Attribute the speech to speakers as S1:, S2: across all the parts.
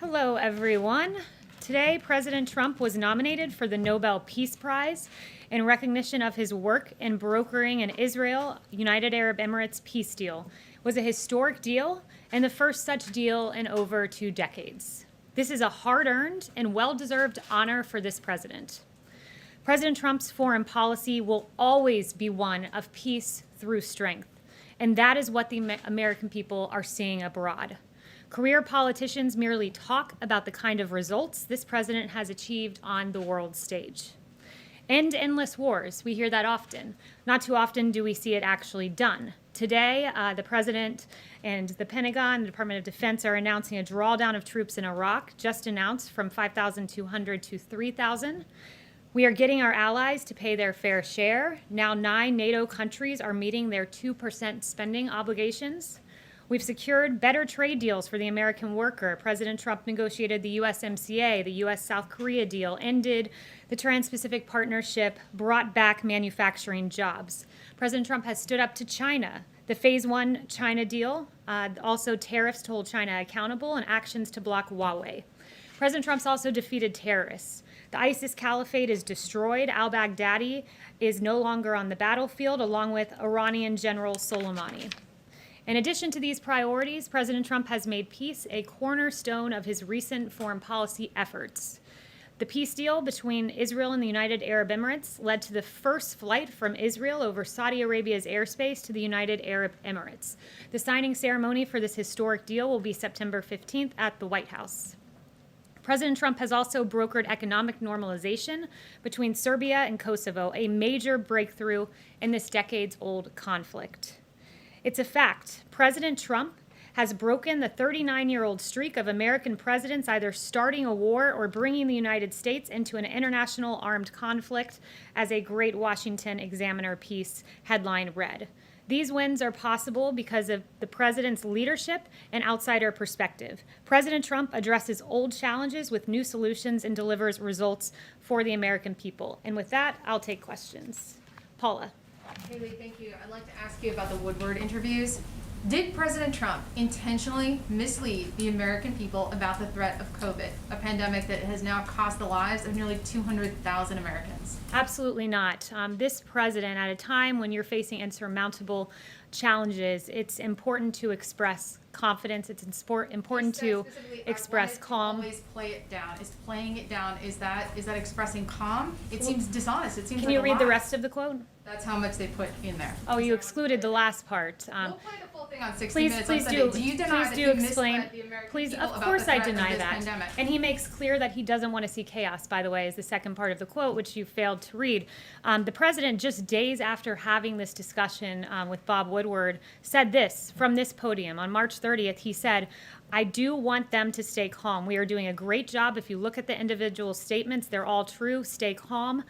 S1: Hello, everyone. Today, President Trump was nominated for the Nobel Peace Prize in recognition of his work in brokering an Israel-United Arab Emirates peace deal. It was a historic deal and the first such deal in over 2 decades. This is a hard-earned and well-deserved honor for this president. President Trump's foreign policy will always be one of peace through strength, and that is what the American people are seeing abroad. Career politicians merely talk about the kind of results this president has achieved on the world stage. End endless wars, we hear that often. Not too often do we see it actually done. Today, the president and the Pentagon, the Department of Defense, are announcing a drawdown of troops in Iraq, just announced from 5,200 to 3,000. We are getting our allies to pay their fair share. Now 9 NATO countries are meeting their 2% spending obligations. We've secured better trade deals for the American worker. President Trump negotiated the USMCA, the US-South Korea deal, ended the Trans-Pacific Partnership, brought back manufacturing jobs. President Trump has stood up to China. The Phase 1 China deal, also tariffs to hold China accountable, and actions to block Huawei. President Trump's also defeated terrorists. The ISIS caliphate is destroyed. Al-Baghdadi is no longer on the battlefield, along with Iranian General Soleimani. In addition to these priorities, President Trump has made peace a cornerstone of his recent foreign policy efforts. The peace deal between Israel and the United Arab Emirates led to the first flight from Israel over Saudi Arabia's airspace to the United Arab Emirates. The signing ceremony for this historic deal will be September 15th at the White House. President Trump has also brokered economic normalization between Serbia and Kosovo, a major breakthrough in this decades-old conflict. It's a fact. President Trump has broken the 39-year-old streak of American presidents either starting a war or bringing the United States into an international armed conflict, as a Great Washington Examiner piece headline read. These wins are possible because of the president's leadership and outsider perspective. President Trump addresses old challenges with new solutions and delivers results for the American people. And with that, I'll take questions. Paula.
S2: Kayleigh, thank you. I'd like to ask you about the Woodward interviews. Did President Trump intentionally mislead the American people about the threat of COVID, a pandemic that has now cost the lives of nearly 200,000 Americans?
S1: Absolutely not. This president, at a time when you're facing insurmountable challenges, it's important to express confidence. It's important to express calm.
S2: Always play it down. Is playing it down, is that expressing calm? It seems dishonest. It seems
S1: Can you read the rest of the quote?
S2: That's how much they put in there.
S1: Oh, you excluded the last part.
S2: We'll play the full thing on 60
S1: Please
S2: Minutes
S1: do.
S2: on Sunday. Do you deny that
S1: Please do
S2: he
S1: explain.
S2: misled the American
S1: Please,
S2: people
S1: of
S2: about
S1: course
S2: the
S1: I
S2: threat of
S1: deny
S2: this
S1: that.
S2: pandemic?
S1: And he makes clear that he doesn't want to see chaos, by the way, is the second part of the quote, which you failed to read. The president, just days after having this discussion with Bob Woodward, said this from this podium. On March 30th, he said, "I do want them to stay calm. We are doing a great job. If you look at the individual statements, they're all true. Stay calm.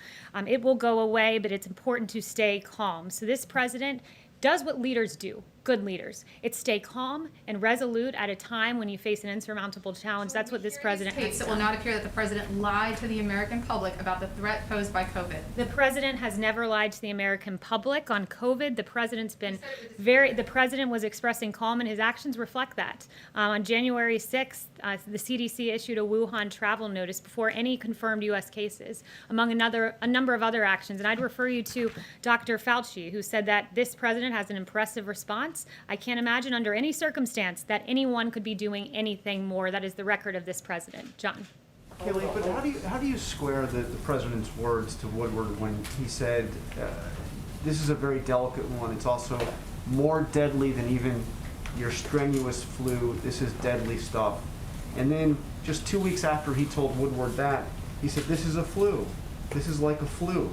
S1: It will go away, but it's important to stay calm." So this president does what leaders do, good leaders. It's stay calm and resolute at a time when you face an insurmountable challenge. That's what this president has
S2: It
S1: done.
S2: will not appear that the president lied to the American public about the threat posed by COVID.
S1: The president has never lied to the American public on COVID. The president was expressing calm, and his actions reflect that. On January 6th, the CDC issued a Wuhan travel notice before any confirmed U.S. cases, among a number of other actions. And I'd refer you to Dr. Fauci, who said that this president has an impressive response. I can't imagine under any circumstance that anyone could be doing anything more. That is the record of this president. John.
S3: Kayleigh, but how do you square the president's words to Woodward when he said, this is a very delicate one, it's also more deadly than even your strenuous flu, this is deadly stuff. And then just 2 weeks after he told Woodward that, he said, this is a flu, this is like a flu.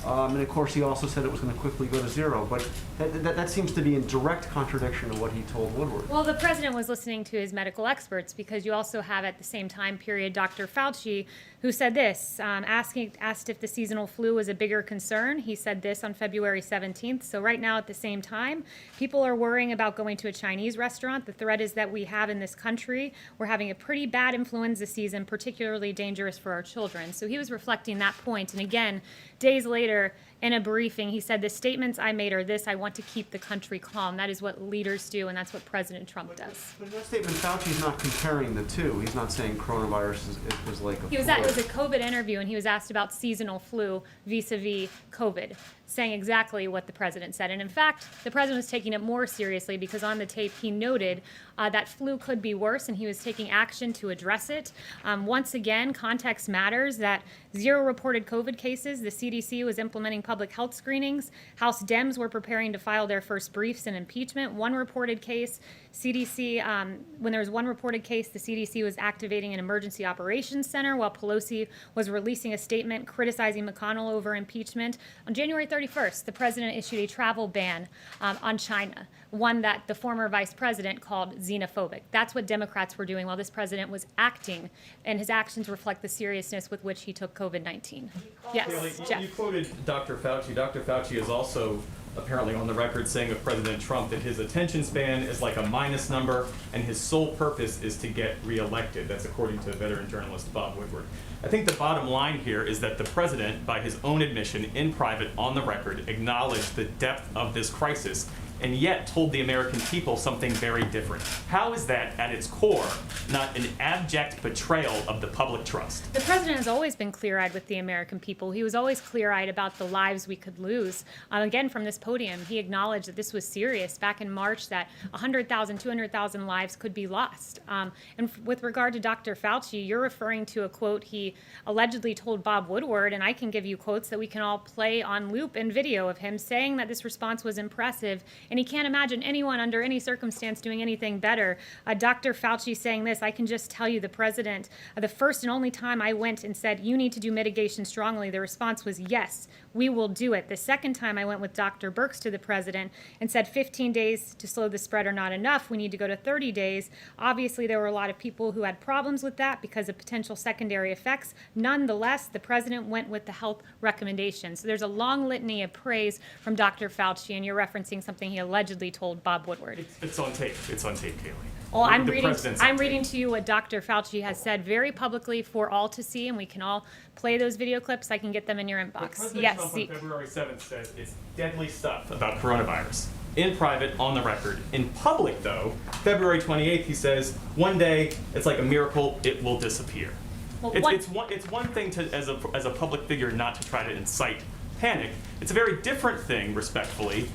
S3: And of course, he also said it was going to quickly go to zero. But that seems to be in direct contradiction to what he told Woodward.
S1: Well, the president was listening to his medical experts, because you also have at the same time period Dr. Fauci, who said this, asked if the seasonal flu was a bigger concern. He said this on February 17th. So right now at the same time, people are worrying about going to a Chinese restaurant. The threat is that we have in this country, we're having a pretty bad influenza season, particularly dangerous for our children. So he was reflecting that point. And again, days later, in a briefing, he said, the statements I made are this: I want to keep the country calm. That is what leaders do, and that's what President Trump does.
S3: But in that statement, Fauci's not comparing the two. He's not saying coronavirus was like a
S1: It was a COVID interview, and he was asked about seasonal flu vis-a-vis COVID, saying exactly what the president said. And in fact, the president was taking it more seriously because on the tape he noted that flu could be worse, and he was taking action to address it. Once again, context matters. That 0 reported COVID cases. The CDC was implementing public health screenings. House Dems were preparing to file their first briefs in impeachment. 1 reported case. CDC, when there was 1 reported case, the CDC was activating an emergency operations center while Pelosi was releasing a statement criticizing McConnell over impeachment. On January 31st, the president issued a travel ban on China, one that the former vice president called xenophobic. That's what Democrats were doing while this president was acting, and his actions reflect the seriousness with which he took COVID-19. Yes,
S4: Kayleigh,
S1: Jeff.
S4: you quoted Dr. Fauci. Dr. Fauci is also apparently on the record saying of President Trump that his attention span is like a minus number and his sole purpose is to get reelected. That's according to veteran journalist Bob Woodward. I think the bottom line here is that the president, by his own admission in private on the record, acknowledged the depth of this crisis and yet told the American people something very different. How is that, at its core, not an abject betrayal of the public trust?
S1: The president has always been clear-eyed with the American people. He was always clear-eyed about the lives we could lose. Again, from this podium, he acknowledged that this was serious back in March, that 100,000, 200,000 lives could be lost. With regard to Dr. Fauci, you're referring to a quote he allegedly told Bob Woodward, and I can give you quotes that we can all play on loop and video of him saying that this response was impressive, and he can't imagine anyone under any circumstance doing anything better. Dr. Fauci saying this: I can just tell you, the president, the first and only time I went and said, you need to do mitigation strongly, the response was, yes, we will do it. The second time I went with Dr. Birx to the president and said 15 days to slow the spread are not enough, we need to go to 30 days. Obviously, there were a lot of people who had problems with that because of potential secondary effects. Nonetheless, the president went with the health recommendations. So there's a long litany of praise from Dr. Fauci, and you're referencing something he allegedly told Bob Woodward.
S4: It's on tape. It's on tape, Kayleigh.
S1: Well, I'm
S4: The
S1: reading
S4: president's on
S1: reading
S4: tape.
S1: to you what Dr. Fauci has said very publicly for all to see, and we can all play those video clips. I can get them in your inbox.
S4: President
S1: Yes,
S4: Trump
S1: Zeke.
S4: on February 7th says it's deadly stuff about coronavirus. In private, on the record. In public, though, February 28th, he says, one day, it's like a miracle, it will disappear.
S1: Well,
S4: It's one thing to, as a public figure, not to try to incite panic. It's a very different thing, respectfully,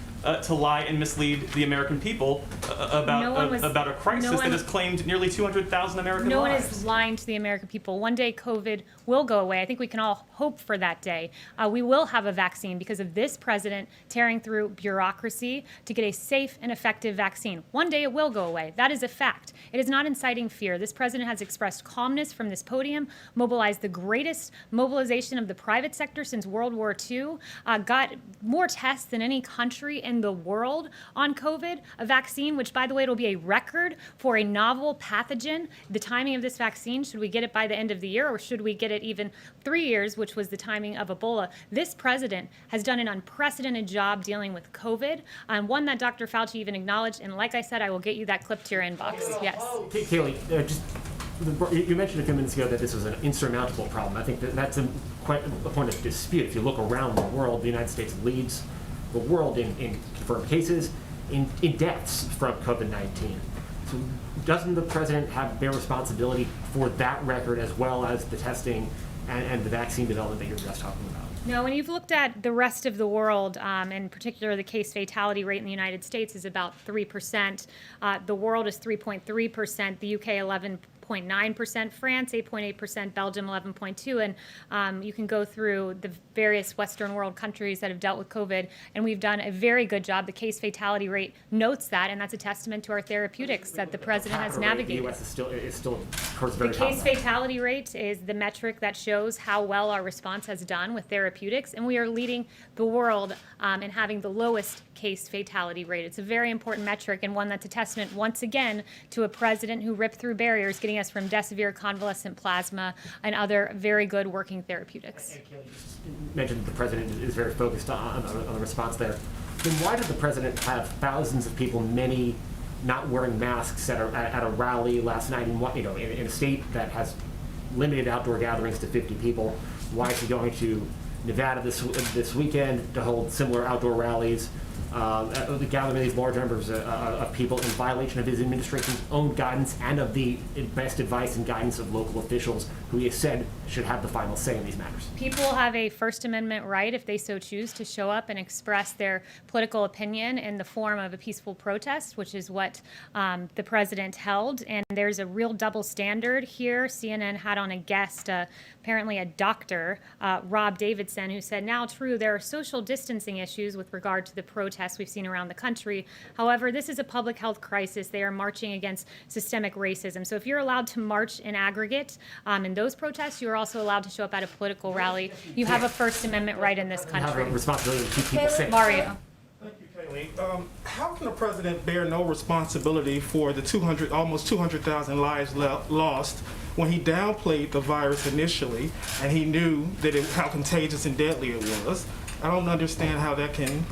S4: to lie and mislead the American people about a crisis that has claimed nearly 200,000 American
S1: No one
S4: lives.
S1: is lying to the American people. One day COVID will go away. I think we can all hope for that day. We will have a vaccine because of this president tearing through bureaucracy to get a safe and effective vaccine. One day it will go away. That is a fact. It is not inciting fear. This president has expressed calmness from this podium, mobilized the greatest mobilization of the private sector since World War II, got more tests than any country in the world on COVID, a vaccine, which, by the way, it'll be a record for a novel pathogen. The timing of this vaccine, should we get it by the end of the year, or should we get it even 3 years, which was the timing of Ebola? This president has done an unprecedented job dealing with COVID, one that Dr. Fauci even acknowledged. And like I said, I will get you that clip to your inbox. Yes.
S5: Kayleigh, you mentioned a few minutes ago that this was an insurmountable problem. I think that's quite a point of dispute. If you look around the world, the United States leads the world in confirmed cases, in deaths from COVID-19. So doesn't the president have bear responsibility for that record as well as the testing and the vaccine development that you're just talking about?
S1: No, when you've looked at the rest of the world, in particular the case fatality rate in the United States is about 3%. The world is 3.3%, the UK 11.9%, France 8.8%, Belgium 11.2%, and you can go through the various Western world countries that have dealt with COVID, and we've done a very good job. The case fatality rate notes that, and that's a testament to our therapeutics that the president has navigated.
S5: The U.S. is still of course, very
S1: The
S5: top
S1: case
S5: of that.
S1: fatality rate is the metric that shows how well our response has done with therapeutics, and we are leading the world in having the lowest case fatality rate. It's a very important metric, and one that's a testament, once again, to a president who ripped through barriers, getting joining us from Decivir convalescent plasma and other very good working therapeutics.
S5: And Kayleigh, you just mentioned that the president is very focused on the response there. Then why did the president have thousands of people, many not wearing masks at a rally last night in a state that has limited outdoor gatherings to 50 people? Why is he going to Nevada this weekend to hold similar outdoor rallies, gathering these large numbers of people in violation of his administration's own guidance and of the best advice and guidance of local officials who he has said should have the final say in these matters?
S1: People have a First Amendment right, if they so choose, to show up and express their political opinion in the form of a peaceful protest, which is what the president held. And there's a real double standard here. CNN had on a guest, apparently a doctor, Rob Davidson, who said, now true, there are social distancing issues with regard to the protests we've seen around the country. However, this is a public health crisis. They are marching against systemic racism. So if you're allowed to march in aggregate in those protests, you are also allowed to show up at a political rally. You have a First Amendment right in this
S5: You have
S1: country.
S5: a responsibility to keep people safe.
S1: Mario.
S6: Thank you, Kayleigh. How can the president bear no responsibility for the almost 200,000 lives lost when he downplayed the virus initially and he knew how contagious and deadly it was? I don't understand how that can.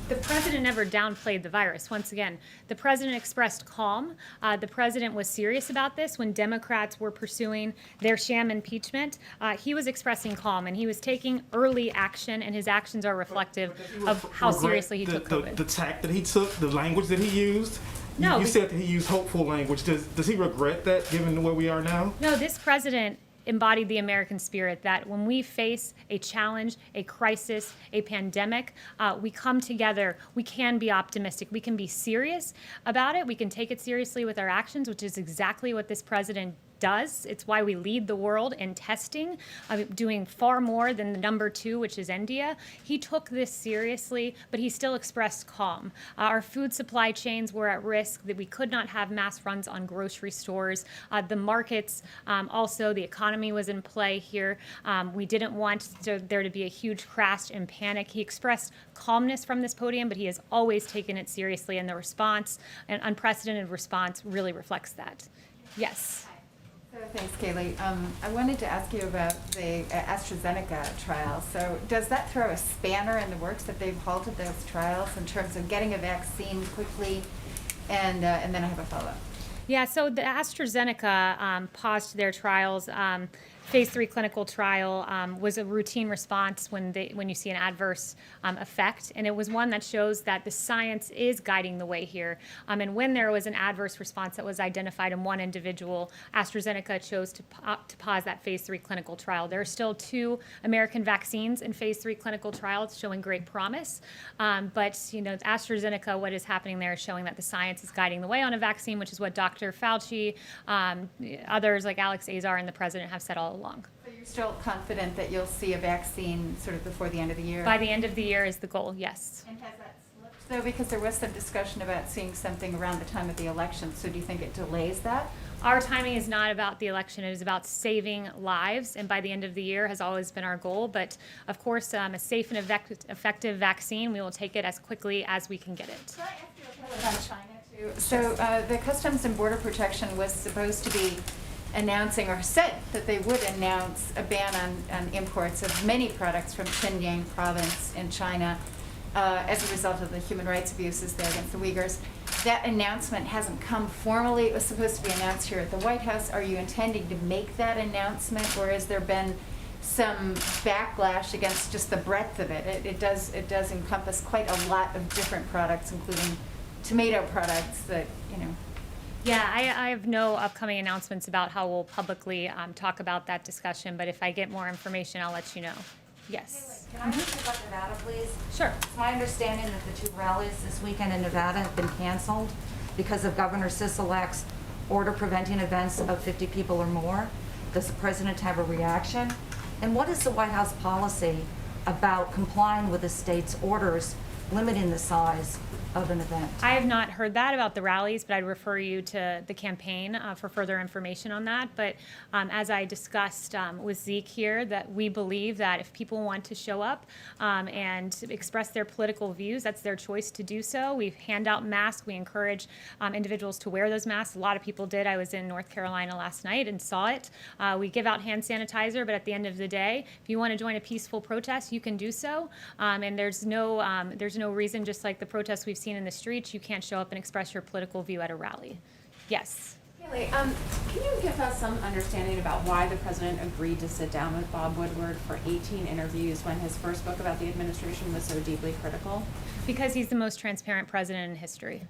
S1: The president never downplayed the virus. Once again, the president expressed calm. The president was serious about this when Democrats were pursuing their sham impeachment. He was expressing calm, and he was taking early action, and his actions are reflective of how seriously he took COVID.
S6: The tact that he took, the language that he used?
S1: No,
S6: You said that he used hopeful language. Does he regret that, given where we are now?
S1: No, this president embodied the American spirit that when we face a challenge, a crisis, a pandemic, we come together. We can be optimistic. We can be serious about it. We can take it seriously with our actions, which is exactly what this president does. It's why we lead the world in testing, doing far more than the number 2, which is India. He took this seriously, but he still expressed calm. Our food supply chains were at risk, that we could not have mass runs on grocery stores. The markets, also the economy was in play here. We didn't want there to be a huge crash and panic. He expressed calmness from this podium, but he has always taken it seriously, and the response, an unprecedented response, really reflects that. Yes.
S7: Thanks, Kayleigh. I wanted to ask you about the AstraZeneca trial. So does that throw a spanner in the works that they've halted those trials in terms of getting a vaccine quickly? And then I have a follow-up.
S1: Yeah, so the AstraZeneca paused their trials. Phase 3 clinical trial was a routine response when you see an adverse effect, and it was one that shows that the science is guiding the way here. And when there was an adverse response that was identified in one individual, AstraZeneca chose to pause that Phase 3 clinical trial. There are still 2 American vaccines in Phase 3 clinical trials showing great promise, but AstraZeneca, what is happening there is showing that the science is guiding the way on a vaccine, which is what Dr. Fauci, others like Alex Azar and the president have said all along.
S7: So you're still confident that you'll see a vaccine sort of before the end of the year?
S1: By the end of the year is the goal, yes.
S7: And has that slipped, though? Because there was some discussion about seeing something around the time of the election. So do you think it delays that?
S1: Our timing is not about the election. It is about saving lives, and by the end of the year has always been our goal. But, of course, a safe and effective vaccine, we will take it as quickly as we can get it.
S7: Can I ask you about China, too? So the Customs and Border Protection was supposed to be announcing, or said that they would announce, a ban on imports of many products from Xinjiang province in China as a result of the human rights abuses there against the Uyghurs. That announcement hasn't come formally. It was supposed to be announced here at the White House. Are you intending to make that announcement, or has there been some backlash against just the breadth of it? It does encompass quite a lot of different products, including tomato products that,
S1: Yeah, I have no upcoming announcements about how we'll publicly talk about that discussion, but if I get more information, I'll let you know. Yes.
S8: Can I ask you about Nevada, please?
S1: Sure.
S8: It's my understanding that the 2 rallies this weekend in Nevada have been canceled because of Governor Sisolak's order preventing events of 50 people or more. Does the president have a reaction? And what is the White House policy about complying with the state's orders limiting the size of an event.
S1: I have not heard that about the rallies, but I'd refer you to the campaign for further information on that. But as I discussed with Zeke here, that we believe that if people want to show up and express their political views, that's their choice to do so. We hand out masks. We encourage individuals to wear those masks. A lot of people did. I was in North Carolina last night and saw it. We give out hand sanitizer, but at the end of the day, if you want to join a peaceful protest, you can do so. And there's no reason, just like the protests we've seen in the streets, you can't show up and express your political view at a rally. Yes.
S9: Kayleigh, can you give us some understanding about why the president agreed to sit down with Bob Woodward for 18 interviews when his first book about the administration was so deeply critical?
S1: Because he's the most transparent president in history.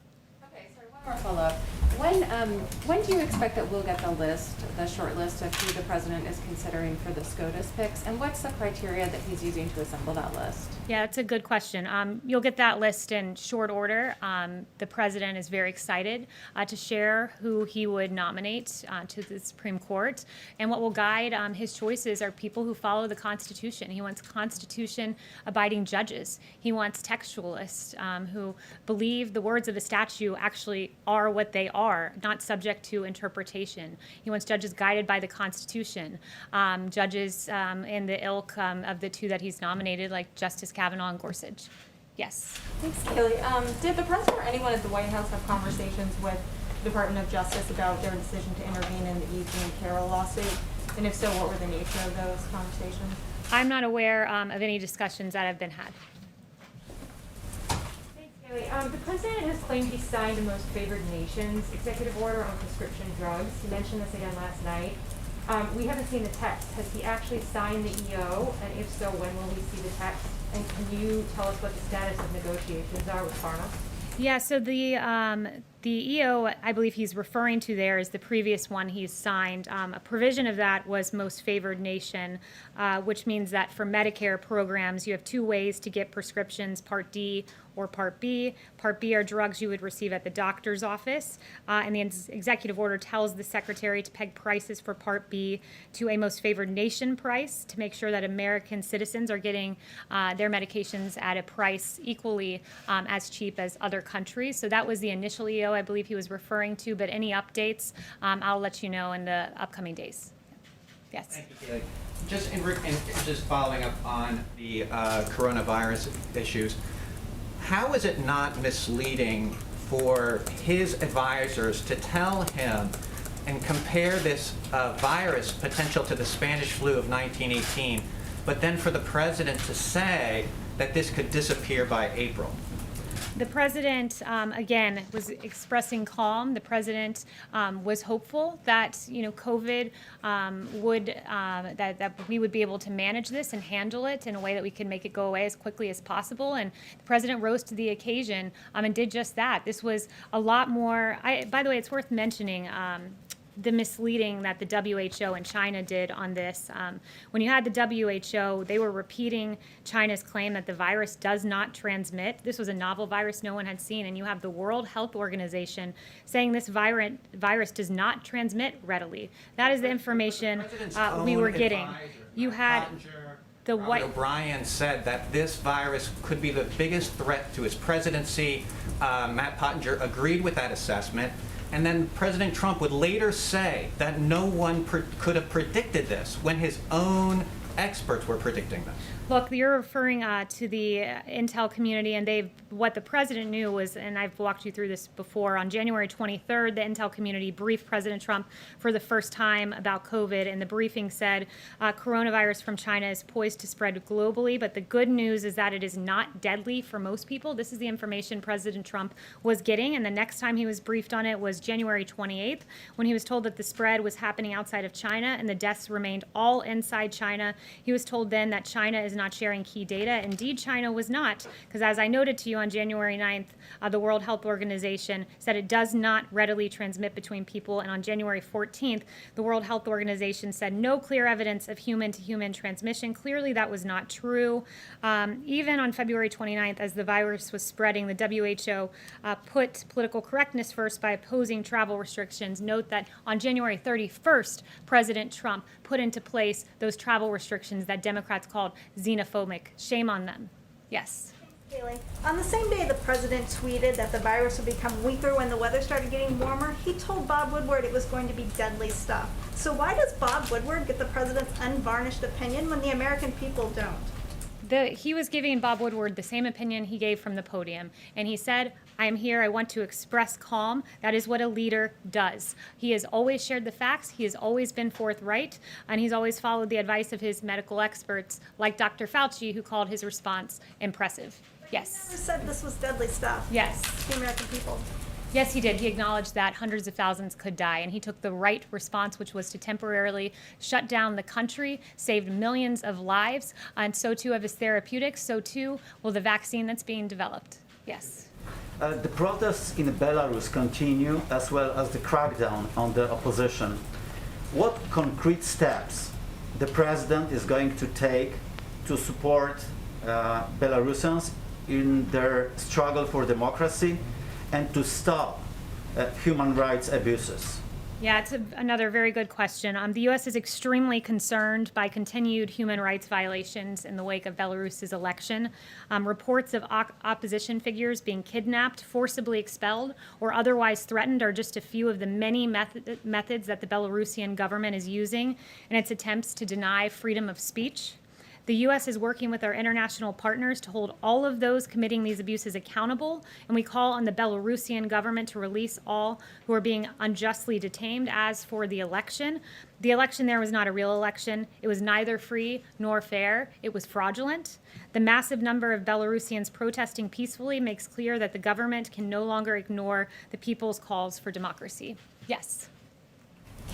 S9: Okay, sorry, one more follow-up. When do you expect that we'll get the short list of who the president is considering for the SCOTUS picks, and what's the criteria that he's using to assemble that list?
S1: Yeah, that's a good question. You'll get that list in short order. The president is very excited to share who he would nominate to the Supreme Court. And what will guide his choices are people who follow the Constitution. He wants Constitution-abiding judges. He wants textualists who believe the words of the statute actually are what they are, not subject to interpretation. He wants judges guided by the Constitution, judges in the ilk of the two that he's nominated, like Justice Kavanaugh and Gorsuch. Yes.
S10: Thanks, Kayleigh. Did the president or anyone at the White House have conversations with the Department of Justice about their decision to intervene in the E. Jean Carroll lawsuit? And if so, what were the nature of those conversations?
S1: I'm not aware of any discussions that have been had.
S10: Thanks, Kayleigh. The president has claimed he signed the most favored nations executive order on prescription drugs. He mentioned this again last night. We haven't seen the text. Has he actually signed the EO? And if so, when will we see the text? And can you tell us what the status of negotiations are with pharma?
S1: Yeah, so the EO I believe he's referring to there is the previous one he's signed. A provision of that was most favored nation, which means that for Medicare programs, you have two ways to get prescriptions, Part D or Part B. Part B are drugs you would receive at the doctor's office, and the executive order tells the secretary to peg prices for Part B to a most favored nation price to make sure that American citizens are getting their medications at a price equally as cheap as other countries. So that was the initial EO I believe he was referring to, but any updates, I'll let you know in the upcoming days. Yes.
S11: Thank you, Kayleigh. Just following up on the coronavirus issues, how is it not misleading for his advisors to tell him and compare this virus potential to the Spanish flu of 1918, but then for the president to say that this could disappear by April?
S1: The president, again, was expressing calm. The president was hopeful that COVID that we would be able to manage this and handle it in a way that we could make it go away as quickly as possible. And the president rose to the occasion and did just that. This was a lot more. By the way, it's worth mentioning. The misleading that the WHO and China did on this. When you had the WHO, they were repeating China's claim that the virus does not transmit. This was a novel virus no one had seen, and you have the World Health Organization saying this virus does not transmit readily. That is the information we were getting. You had the
S11: Robert O'Brien said that this virus could be the biggest threat to his presidency. Matt Pottinger agreed with that assessment. And then President Trump would later say that no one could have predicted this when his own experts were predicting this.
S1: Look, you're referring to the intel community, and what the president knew was, and I've walked you through this before, on January 23rd, the intel community briefed President Trump for the first time about COVID, and the briefing said coronavirus from China is poised to spread globally, but the good news is that it is not deadly for most people. This is the information President Trump was getting, and the next time he was briefed on it was January 28th, when he was told that the spread was happening outside of China and the deaths remained all inside China. He was told then that China is not sharing key data. Indeed, China was not, because as I noted to you on January 9th, the World Health Organization said it does not readily transmit between people, and on January 14th, the World Health Organization said no clear evidence of human-to-human transmission. Clearly, that was not true. Even on February 29th, as the virus was spreading, the WHO put political correctness first by opposing travel restrictions. Note that on January 31st, President Trump put into place those travel restrictions that Democrats called xenophobic. Shame on them. Yes.
S12: Kayleigh, on the same day the president tweeted that the virus would become weaker when the weather started getting warmer, he told Bob Woodward it was going to be deadly stuff. So why does Bob Woodward get the president's unvarnished opinion when the American people don't?
S1: He was giving Bob Woodward the same opinion he gave from the podium. And he said, I am here, I want to express calm. That is what a leader does. He has always shared the facts, he has always been forthright, and he's always followed the advice of his medical experts, like Dr. Fauci, who called his response impressive. Yes.
S12: He never said this was deadly stuff.
S1: Yes.
S12: The American people.
S1: Yes, he did. He acknowledged that hundreds of thousands could die, and he took the right response, which was to temporarily shut down the country, saved millions of lives, and so too of his therapeutics, so too will the vaccine that's being developed. Yes.
S13: The protests in Belarus continue, as well as the crackdown on the opposition. What concrete steps the president is going to take to support Belarusians in their struggle for democracy and to stop human rights abuses?
S1: Yeah, it's another very good question. The U.S. is extremely concerned by continued human rights violations in the wake of Belarus's election. Reports of opposition figures being kidnapped, forcibly expelled, or otherwise threatened are just a few of the many methods that the Belarusian government is using in its attempts to deny freedom of speech. The U.S. is working with our international partners to hold all of those committing these abuses accountable, and we call on the Belarusian government to release all who are being unjustly detained. As for the election there was not a real election. It was neither free nor fair. It was fraudulent. The massive number of Belarusians protesting peacefully makes clear that the government can no longer ignore the people's calls for democracy. Yes.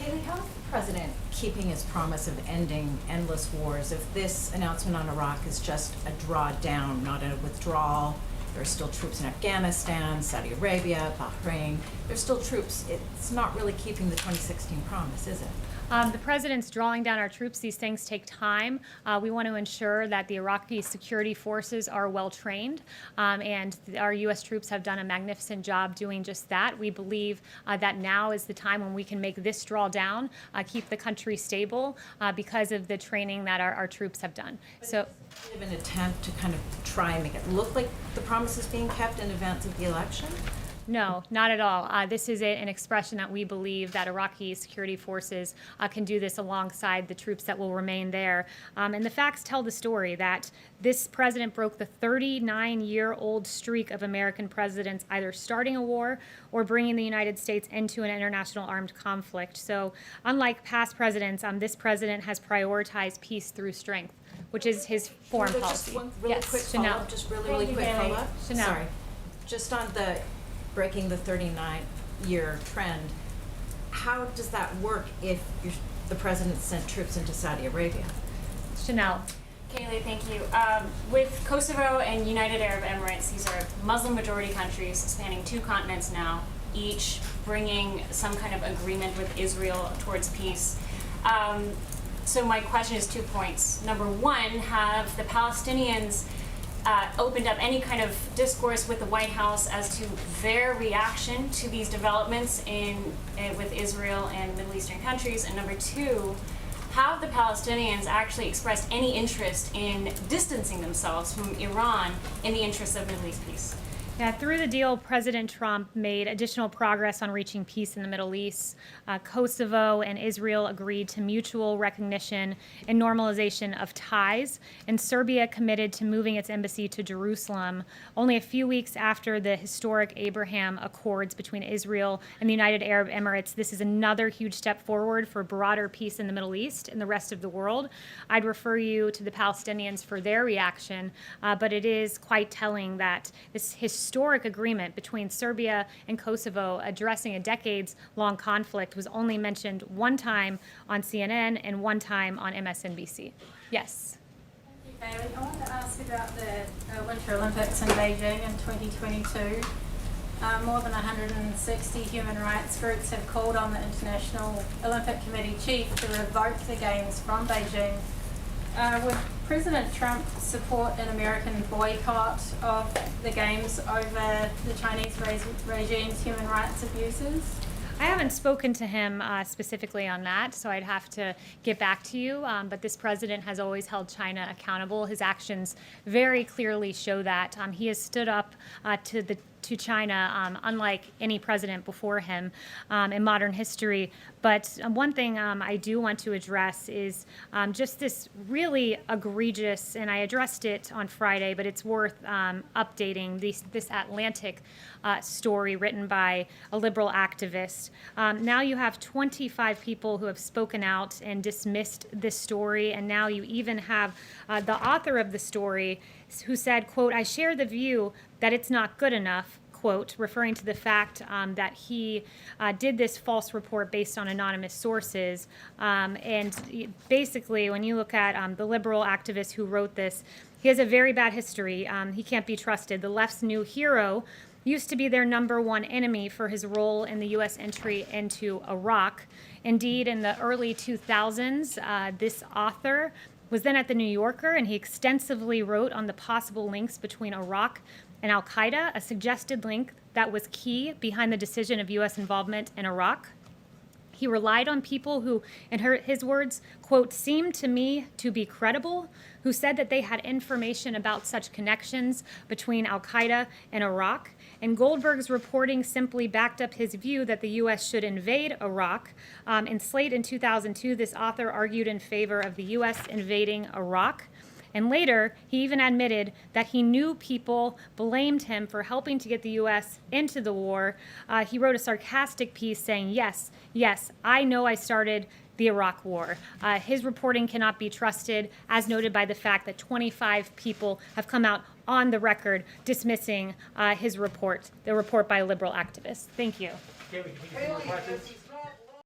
S14: Kayleigh, how is the president keeping his promise of ending endless wars if this announcement on Iraq is just a drawdown, not a withdrawal? There are still troops in Afghanistan, Saudi Arabia, Bahrain. There's still troops. It's not really keeping the 2016 promise, is it?
S1: The president's drawing down our troops. These things take time. We want to ensure that the Iraqi security forces are well trained, and our U.S. troops have done a magnificent job doing just that. We believe that now is the time when we can make this drawdown, keep the country stable because of the training that our troops have done. So,
S14: kind of an attempt to kind of try and make it look like the promise is being kept in advance of the election?
S1: No, not at all. This is an expression that we believe that Iraqi security forces can do this alongside the troops that will remain there. And the facts tell the story that this president broke the 39-year-old streak of American presidents either starting a war or bringing the United States into an international armed conflict. So unlike past presidents, this president has prioritized peace through strength, which is his foreign policy.
S14: Just one really quick follow-up, just really quick follow-up. Sorry. Just on the breaking the 39-year trend, how does that work if the president sent troops into Saudi Arabia?
S1: Chanel.
S15: Kayleigh, thank you. With Kosovo and United Arab Emirates, these are Muslim-majority countries spanning 2 continents now, each bringing some kind of agreement with Israel towards peace. So my question is 2 points. Number one, have the Palestinians opened up any kind of discourse with the White House as to their reaction to these developments with Israel and Middle Eastern countries? And number two, have the Palestinians actually expressed any interest in distancing themselves from Iran in the interest of Middle East peace?
S1: Yeah, through the deal, President Trump made additional progress on reaching peace in the Middle East. Kosovo and Israel agreed to mutual recognition and normalization of ties, and Serbia committed to moving its embassy to Jerusalem only a few weeks after the historic Abraham Accords between Israel and the United Arab Emirates. This is another huge step forward for broader peace in the Middle East and the rest of the world. I'd refer you to the Palestinians for their reaction, but it is quite telling that this historic agreement between Serbia and Kosovo addressing a decades-long conflict was only mentioned one time on CNN and one time on MSNBC. Yes.
S16: Thank you, Kayleigh. I wanted to ask about the Winter Olympics in Beijing in 2022. More than 160 human rights groups have called on the International Olympic Committee chief to revoke the Games from Beijing. Would President Trump support an American boycott of the Games over the Chinese regime's human rights abuses?
S1: I haven't spoken to him specifically on that, so I'd have to get back to you. But this president has always held China accountable. His actions very clearly show that. He has stood up to China, unlike any president before him in modern history. But one thing I do want to address is just this really egregious, and I addressed it on Friday, but it's worth updating, this Atlantic story written by a liberal activist. Now you have 25 people who have spoken out and dismissed this story, and now you even have the author of the story who said, quote, "I share the view that it's not good enough," quote, referring to the fact that he did this false report based on anonymous sources. And basically, when you look at the liberal activist who wrote this, he has a very bad history. He can't be trusted. The left's new hero used to be their #1 enemy for his role in the U.S. entry into Iraq. Indeed, in the early 2000s, this author was then at the New Yorker, and he extensively wrote on the possible links between Iraq and al-Qaeda, a suggested link that was key behind the decision of U.S. involvement in Iraq. He relied on people who, in his words, quote, "seemed to me to be credible," who said that they had information about such connections between al-Qaeda and Iraq. And Goldberg's reporting simply backed up his view that the U.S. should invade Iraq. In Slate in 2002, this author argued in favor of the U.S. invading Iraq. And later, he even admitted that he knew people blamed him for helping to get the U.S. into the war. He wrote a sarcastic piece saying, yes, I know I started the Iraq War. His reporting cannot be trusted, as noted by the fact that 25 people have come out on the record dismissing his report, the report by a liberal activist. Thank you.
S5: Kayleigh, can we get some more questions?